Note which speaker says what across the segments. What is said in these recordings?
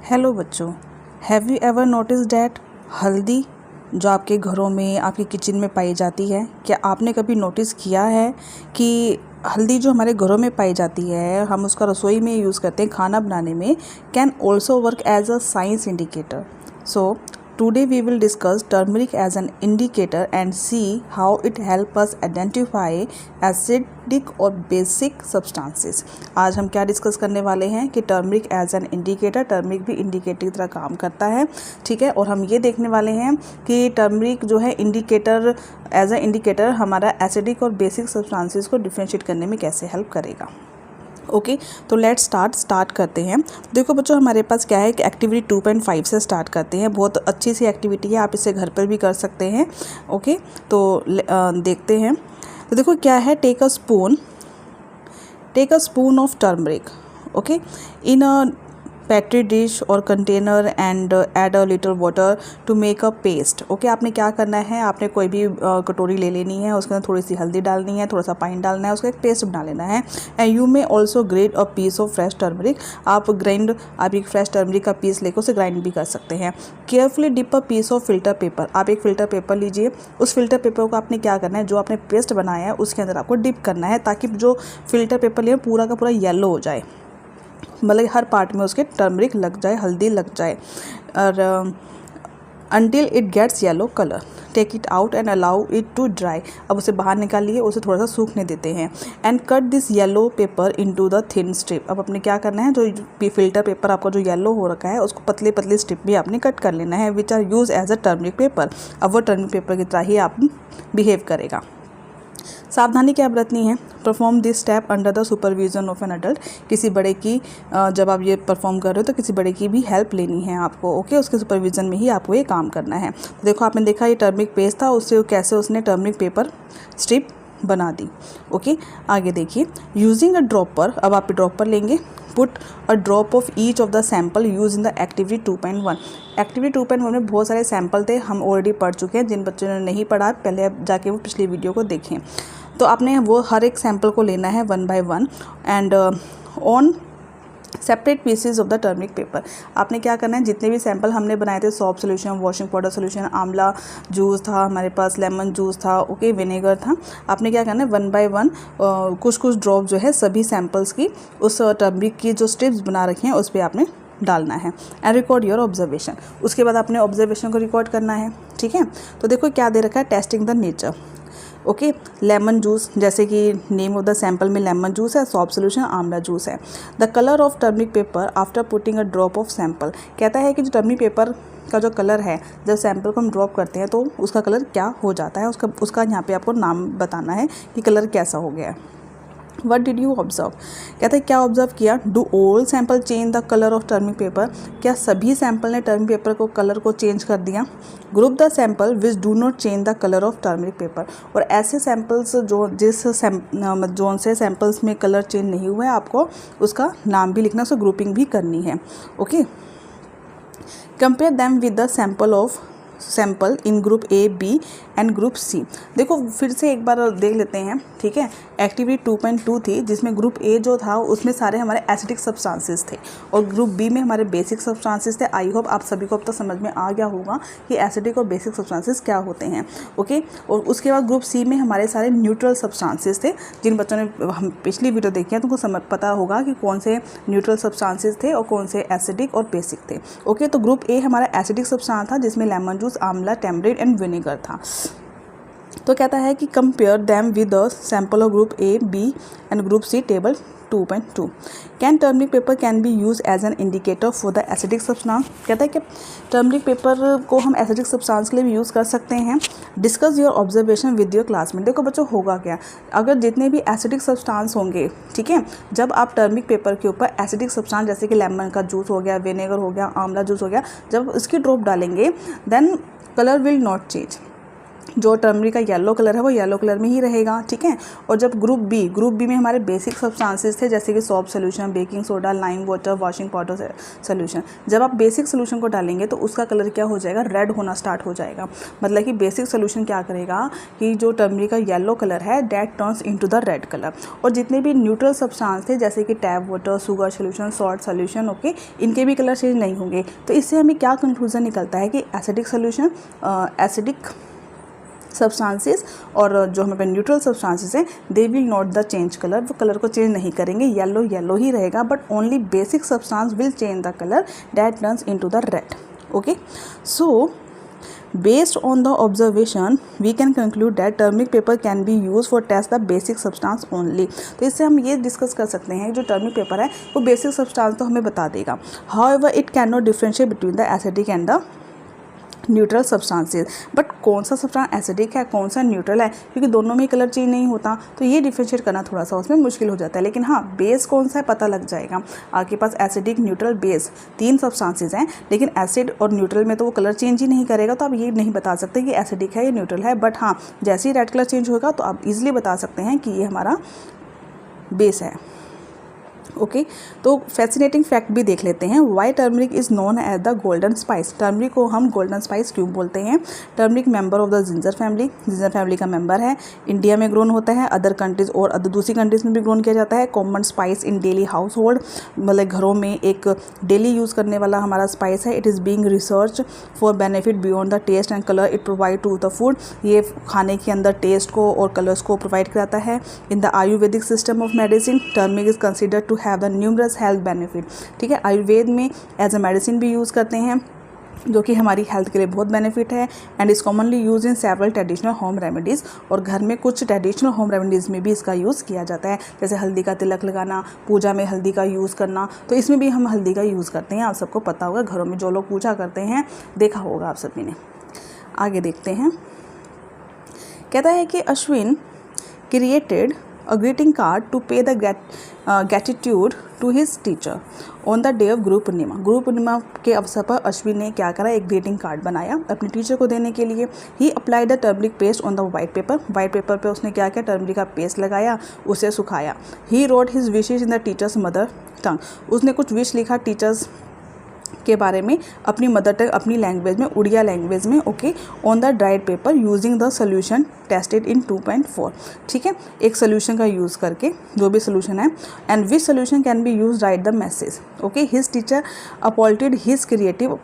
Speaker 1: Hello बच्चों, have you ever notice that हल्दी जो आपके घरों में आपके किचन में पाई जाती है, क्या आपने कभी नोटिस किया है कि हल्दी जो हमारे घरों में पाई जाती है, हम उसका रसोई में यूज़ करते हैं खाना बनाने में, can also work as a science indicator. So today we will discuss turmeric as an indicator and see how it helps us identify acidic और basic substances। आज हम क्या डिस्कस करने वाले हैं कि turmeric as an indicator, turmeric भी indicator की तरह काम करता है, ठीक है। और हम ये देखने वाले हैं कि टर्मरिक जो है इंडिकेटर, एज ए इंडिकेटर हमारा एसिडिक और बेसिक सब्सटेंसेस को डिफ्रेंशिएट करने में कैसे हेल्प करेगा। ओके, तो लेट्स स्टार्ट करते हैं। देखो बच्चों, हमारे पास क्या है कि एक्टिविटी 2.5 से स्टार्ट करते हैं। बहुत अच्छी सी एक्टिविटी है, आप इसे घर पर भी कर सकते हैं। ओके, तो देखते हैं। तो देखो क्या है, take a spoon of turmeric, okay, in a petri dish और container and add a little water to make a paste. Okay, आपने क्या करना है, आपने कोई भी कटोरी ले लेनी है, उसके अंदर थोड़ी सी हल्दी डालनी है, थोड़ा सा पानी डालना है, उसका एक पेस्ट बना लेना है। And you may also grate a piece of fresh turmeric. आप एक फ्रेश टर्मरिक का पीस लेकर उसे ग्राइंड भी कर सकते हैं। Carefully dip a piece of filter paper. आप एक फिल्टर पेपर लीजिए, उस फिल्टर पेपर को आपने क्या करना है, जो आपने पेस्ट बनाया है उसके अंदर आपको डिप करना है, ताकि जो फिल्टर पेपर लिया पूरा का पूरा येलो हो जाए, मतलब हर पार्ट में उसके टर्मरिक लग जाए, हल्दी लग जाए। और until it gets yellow colour, take it out and allow it to dry. अब उसे बाहर निकालिए, उसे थोड़ा सा सूखने देते हैं। And cut this yellow paper into the thin strip. अब आपने क्या करना है, जो फिल्टर पेपर आपका जो येलो हो रखा है उसको पतले पतले स्ट्रिप भी आपने कट कर लेना है, which are use as a turmeric paper. अब वो टर्मरिक पेपर की तरह ही आप बिहेव करेगा। सावधानी क्या बरतनी है, perform this step under the supervision of an adult. किसी बड़े की जब आप ये परफॉर्म कर रहे हो तो किसी बड़े की भी हेल्प लेनी है आपको। ओके, उसके सुपरविजन में ही आपको ये काम करना है। तो देखो, आपने देखा ये टर्मरिक पेस्ट था, उससे कैसे उसने टर्मरिक पेपर स्ट्रिप बना दी। ओके, आगे देखिए, यूजिंग अ ड्रॉपर। अब आप ड्रॉपर लेंगे, put a drop of each of the sample use in the activity 2.1। Activity 2.1 में बहुत सारे सैम्पल थे, हम ऑलरेडी पढ़ चुके हैं। जिन बच्चों ने नहीं पढ़ा पहले आप जाके वो पिछली वीडियो को देखें। तो आपने वो हर एक सैम्पल को लेना है 1 by 1 and on separate pieces of the turmeric paper. आपने क्या करना है, जितने भी सैंपल हमने बनाए थे, shop solution, washing powder solution, आंवला जूस था हमारे पास, लेमन जूस था, ओके, विनेगर था, आपने क्या करना है 1 by 1 कुछ कुछ ड्रॉप जो है सभी सैंपल्स की उस टर्मरिक की जो स्ट्रिप्स बना रखी हैं उस पर आपने डालना है। And record your observation. उसके बाद आपने ऑब्जर्वेशन को रिकॉर्ड करना है, ठीक है। तो देखो क्या दे रखा है, testing the nature. Okay, lemon juice, जैसे कि नेम ऑफ द सैंपल में लेमन जूस है, सॉप सोल्यूशन आंवला जूस है। The colour of turmeric paper after putting a drop of sample. कहता है कि जो टर्मरिक पेपर का जो कलर है, जब सैंपल को हम ड्रॉप करते हैं तो उसका कलर क्या हो जाता है, उसका यहाँ पे आपको नाम बताना है कि कलर कैसा हो गया है। वट डिड यू ऑब्जर्व, कहते हैं क्या ऑब्जर्व किया। Do all sample change the colour of turmeric paper. क्या सभी सैंपल ने टर्मरिक पेपर को कलर को चेंज कर दिया। Group the sample which do not change the colour of turmeric paper. और ऐसे सैंपल्स जोन से सैंपल्स में कलर चेंज नहीं हुआ है, आपको उसका नाम भी लिखना, उसको ग्रुपिंग भी करनी है। Okay, compare them with the sample in group A, B and group C. देखो फिर से एक बार देख लेते हैं, ठीक है। एक्टिविटी 2.2 थी, जिसमें ग्रुप ए जो था उसमें सारे हमारे एसिडिक सब्सटेंसेस थे और ग्रुप बी में हमारे बेसिक सब्सटेंसेस थे। आई होप आप सभी को अब तक समझ में आ गया होगा कि एसिडिक और बेसिक सब्सटेंसेस क्या होते हैं। ओके, और उसके बाद ग्रुप सी में हमारे सारे न्यूट्रल सब्सटेंसेस थे। जिन बच्चों ने हम पिछली वीडियो देखी है तो उनको पता होगा कि कौन से न्यूट्रल सब्सटेंसेस थे और कौन से एसिडिक और बेसिक थे। ओके, तो ग्रुप ए हमारा एसिडिक सब्सटेंस था, जिसमें lemon juice, amla, tamarind and vinegar था। तो कहता है कि compare them with the sample of group A, B and group C, table 2.2। Can turmeric paper can be use as an indicator for the acidic substance. कहता है कि turmeric paper को हम एसिडिक सब्सटेंस के लिए भी यूज़ कर सकते हैं। Discuss your observation with your classmate. देखो बच्चों, होगा क्या, अगर जितने भी एसिडिक सब्सटेंस होंगे, ठीक है, जब आप टर्मरिक पेपर के ऊपर एसिडिक सब्सटेंस जैसे कि लेमन का जूस हो गया, विनेगर हो गया, आंवला जूस हो गया, जब इसकी ड्रॉप डालेंगे, then colour will not change. जो टर्मरिक का येलो कलर है वो येलो कलर में ही रहेगा, ठीक है। और जब ग्रुप बी में हमारे बेसिक सब्सटेंसेस थे जैसे कि shop solution, baking soda, lime water, washing powder solution, जब आप बेसिक सोल्यूशन को डालेंगे तो उसका कलर क्या हो जाएगा, रेड होना स्टार्ट हो जाएगा। मतलब कि बेसिक सोल्यूशन क्या करेगा कि जो टर्मरिक का येलो कलर है that turns into the red colour. और जितने भी न्यूट्रल सब्सटेंस थे जैसे कि tap water, sugar solution, salt solution, okay, इनके भी कलर चेंज नहीं होंगे। तो इससे हमें क्या कंक्लूजन निकलता है कि एसिडिक सोल्यूशन, एसिडिक सब्सटेंसेस और जो हमारे न्यूट्रल सब्सटेंसेस हैं they will not the change colour, वो कलर को चेंज नहीं करेंगे, येलो येलो ही रहेगा, but only basic substance will change the colour that turns into the red, okay. So based on the observation we can conclude that turmeric paper can be used for test the basic substance only। तो इससे हम ये discuss कर सकते हैं जो turmeric paper है वो बेसिक सब्सटेंस तो हमें बता देगा, however it cannot differentiate between the acidic and the neutral substances. But कौन सा सब्सटेंस एसिडिक है, कौन सा न्यूट्रल है, क्योंकि दोनों में कलर चेंज नहीं होता, तो ये डिफरेंशिएट करना थोड़ा सा उसमें मुश्किल हो जाता है। लेकिन हाँ, बेस कौन सा है पता लग जाएगा। आपके पास एसिडिक, न्यूट्रल, बेस 3 सब्सटेंसेस हैं, लेकिन एसिड और न्यूट्रल में तो वो कलर चेंज ही नहीं करेगा, तो आप ये नहीं बता सकते कि एसिडिक है या न्यूट्रल है। बट हाँ, जैसे ही रेड कलर चेंज होगा तो आप इजिली बता सकते हैं कि ये हमारा बेस है, ओके। तो फैसिनेटिंग फैक्ट भी देख लेते हैं। Why turmeric is known as the golden spice. Turmeric को हम गोल्डन स्पाइस क्यों बोलते हैं? Turmeric member of the ginger family, ginger family का मेंबर है, इंडिया में ग्रोन होता है, अदर कंट्रीज और अदर दूसरी कंट्रीज में भी ग्रोन किया जाता है। Common spice in daily household, मतलब घरों में एक डेली यूज़ करने वाला हमारा स्पाइस है। It is being research for benefit beyond the taste and colour it provide to the food. ये खाने के अंदर टेस्ट को और कलर्स को प्रोवाइड कराता है। In the Ayurvedic system of medicine turmeric is considered to have the numerous health benefit, ठीक है। आयुर्वेद में एज अ मेडिसिन भी यूज़ करते हैं जो कि हमारी हेल्थ के लिए बहुत बेनिफिट है। And is commonly use in several traditional home remedies, और घर में कुछ ट्रेडिशनल होम रेमेडीज़ में भी इसका यूज़ किया जाता है, जैसे हल्दी का तिलक लगाना, पूजा में हल्दी का यूज़ करना, तो इसमें भी हम हल्दी का यूज़ करते हैं। आप सबको पता होगा, घरों में जो लोग पूजा करते हैं देखा होगा आप सभी ने। आगे देखते हैं, कहता है कि Ashwin created a greeting card to pay the gratitude to his teacher on the day of Guru Purnima. Guru Purnima के अवसर पर अश्विन ने क्या करा, एक ग्रीटिंग कार्ड बनाया अपने टीचर को देने के लिए। He applied the turmeric paste on the white paper. White paper पे उसने क्या किया, टर्मरिक का पेस्ट लगाया, उसे सुखाया। He wrote his wishes in the teachers mother tongue. उसने कुछ विश लिखा टीचर्स के बारे में अपनी मदर टंग, अपनी लैंग्वेज में, उड़िया लैंग्वेज में, okay, on the dried paper using the solution tested in 2.4, ठीक है। एक सोल्यूशन का यूज़ करके, जो भी सोल्यूशन है, and which solution can be use write the message, okay. His teacher applauded his creative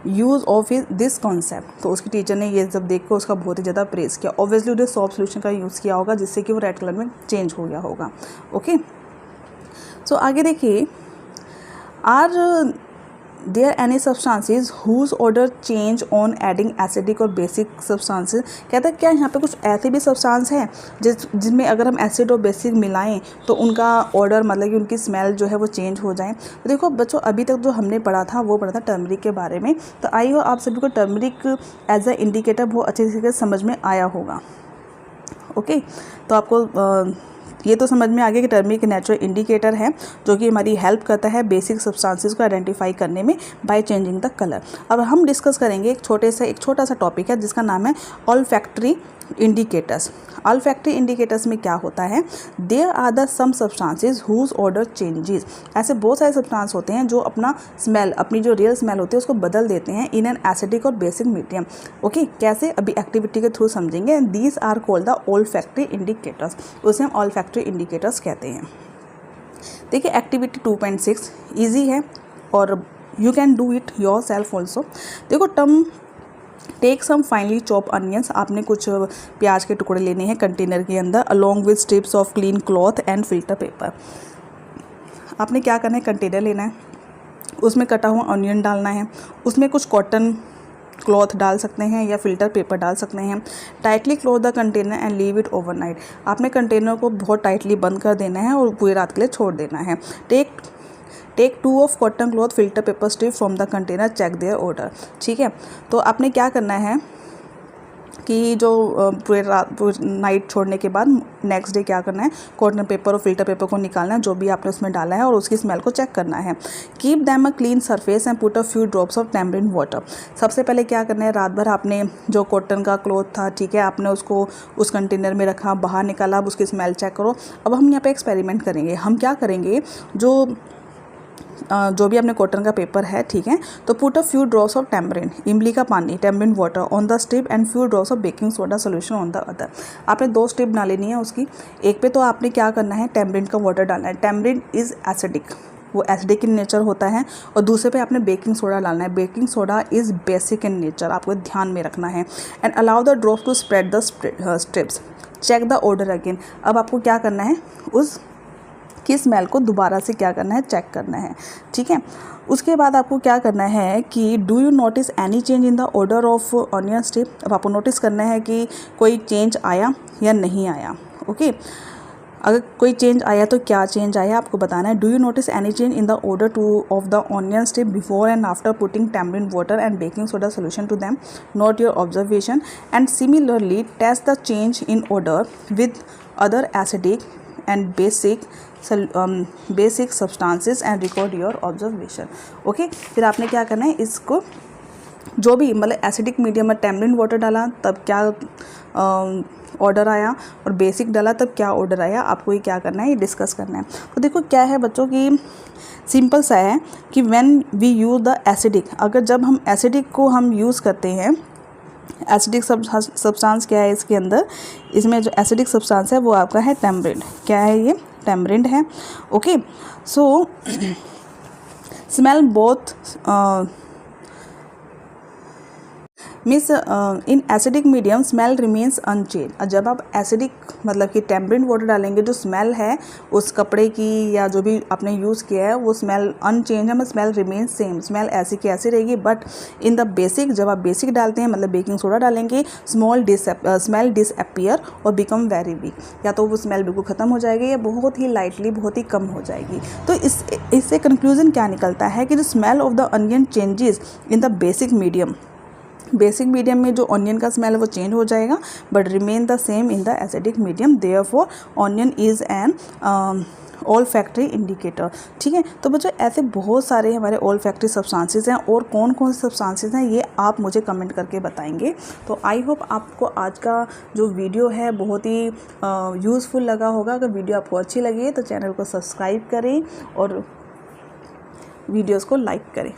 Speaker 1: use of this concept. तो उसकी टीचर ने ये जब देख कर उसका बहुत ही ज़्यादा प्रेज़ किया। ऑब्वियसली उसने सॉफ्ट सोल्यूशन का यूज़ किया होगा जिससे कि वो रेड कलर में चेंज हो गया होगा, ओके। सो आगे देखिए, are there any substances whose order change on adding acidic और बेसिक सब्सटेंसेज। कहता है क्या यहाँ पे कुछ ऐसे भी सब्सटेंस हैं जिनमें अगर हम एसिड और बेसिक मिलाएं तो उनका ऑर्डर, मतलब कि उनकी स्मेल जो है वो चेंज हो जाए। तो देखो बच्चों, अभी तक जो हमने पढ़ा था वो पढ़ा था टर्मरिक के बारे में। तो आई हो आप सभी को टर्मरिक एज अ इंडिकेटर बहुत अच्छे से समझ में आया होगा, ओके। तो आपको ये तो समझ में आ गया कि टर्मरिक नेचुरल इंडिकेटर है जो कि हमारी हेल्प करता है बेसिक सब्सटेंसेस को आइडेंटिफाई करने में बाय चेंजिंग द कलर। अब हम डिस्कस करेंगे एक छोटा सा टॉपिक है जिसका नाम है ऑल्फैक्टरी इंडिकेटर्स। ऑल्फैक्टरी इंडिकेटर्स में क्या होता है, there are the some substances whose order changes. ऐसे बहुत सारे सब्सटेंस होते हैं जो अपना स्मेल, अपनी जो रियल स्मेल होती है उसको बदल देते हैं इन एन एसिडिक और बेसिक मीडियम, ओके। कैसे, अभी एक्टिविटी के थ्रू समझेंगे। These are called the olfactory indicators, उसे हम ऑल्फैक्टरी इंडिकेटर्स कहते हैं। देखिए एक्टिविटी 2.6 ईजी है और you can do it yourself also. देखो, टर्म take some finely chop onions. आपने कुछ प्याज के टुकड़े लेने हैं कंटेनर के अंदर, along with strips of clean cloth and filter paper. आपने क्या करना है, कंटेनर लेना है, उसमें कटा हुआ अनियन डालना है, उसमें कुछ कॉटन क्लॉथ डाल सकते हैं या फिल्टर पेपर डाल सकते हैं। Tightly close the container and leave it overnight. आपने कंटेनर को बहुत टाइटली बंद कर देना है और पूरी रात के लिए छोड़ देना है। Take 2 of cotton cloth filter paper strip from the container, check their order, ठीक है। तो आपने क्या करना है, कि जो पूरे नाइट छोड़ने के बाद नेक्स्ट डे क्या करना है, कॉटन पेपर और फिल्टर पेपर को निकालना है जो भी आपने उसमें डाला है और उसकी स्मेल को चेक करना है। Keep them a clean surface and put a few drops of tamarind water. सबसे पहले क्या करना है, रात भर आपने जो कॉटन का क्लॉथ था, ठीक है, आपने उसको उस कंटेनर में रखा, बाहर निकाला, अब उसकी स्मेल चेक करो। अब हम यहाँ पे एक्सपेरिमेंट करेंगे। हम क्या करेंगे, जो भी अपने कॉटन का पेपर है, ठीक है, तो put a few drops of tamarind, इमली का पानी, tamarind water on the strip and few drops of baking soda solution on the other. आपने 2 स्ट्रिप बना लेनी है उसकी। एक पे तो आपने क्या करना है, टैमरिन का वाटर डालना है। टैमरिन इज़ एसिडिक, वो एसिडिक इन नेचर होता है। और दूसरे पे आपने बेकिंग सोडा डालना है। Baking soda is basic in nature, आपको ध्यान में रखना है। And allow the drops to spread the strips, check the order again. अब आपको क्या करना है, उस की स्मेल को दोबारा से क्या करना है, चेक करना है, ठीक है। उसके बाद आपको क्या करना है कि do you notice any change in the order of onion strip. अब आपको नोटिस करना है कि कोई चेंज आया या नहीं आया, ओके। अगर कोई चेंज आया तो क्या चेंज आया आपको बताना है। Do you notice any change in the order two of the onion strip before and after putting tamarind water and baking soda solution to them, note your observation and similarly test the change in order with other acidic and basic substances and record your observation, okay. फिर आपने क्या करना है, इसको जो भी मतलब acidic medium में टैमरिन वाटर डाला तब क्या ऑर्डर आया, और बेसिक डाला तब क्या ऑर्डर आया, आपको ये क्या करना है, ये डिस्कस करना है। तो देखो क्या है बच्चों की, सिंपल सा है कि when we use the acidic, अगर जब हम एसिडिक को हम यूज़ करते हैं, एसिडिक सब्सटेंस क्या है इसके अंदर, इसमें जो एसिडिक सब्सटेंस है वो आपका है टैमरिन। क्या है ये, टैमरिन है, okay. So smell both means in acidic medium smell remains unchange. जब आप एसिडिक मतलब कि टैमरिन वाटर डालेंगे, जो स्मेल है उस कपड़े की या जो भी आपने यूज़ किया है वो स्मेल अनचेंज है, स्मेल रिमेन्स सेम, स्मेल ऐसी की ऐसी रहेगी। बट इन द बेसिक, जब आप बेसिक डालते हैं मतलब बेकिंग सोडा डालेंगे, स्मेल डिसअपियर और बिकम वेरी वीक, या तो वो स्मेल बिल्कुल ख़त्म हो जाएगी या बहुत ही लाइटली, बहुत ही कम हो जाएगी। तो इससे कंक्लूजन क्या निकलता है कि जो smell of the onion changes in the basic medium में जो ऑनियन का स्मेल है वो चेंज हो जाएगा, but remain the same in the acidic medium. Therefore onion is an all factory indicator, ठीक है। तो बच्चों ऐसे बहुत सारे हमारे ऑल फैक्ट्री सब्सटेंसेस हैं, और कौन कौन से सब्सटेंसेस हैं ये आप मुझे कमेंट करके बताएंगे। तो आई होप आपको आज का जो वीडियो है बहुत ही यूज़फुल लगा होगा। अगर वीडियो आपको अच्छी लगी है तो चैनल को सब्सक्राइब करें और वीडियोज़ को लाइक करें।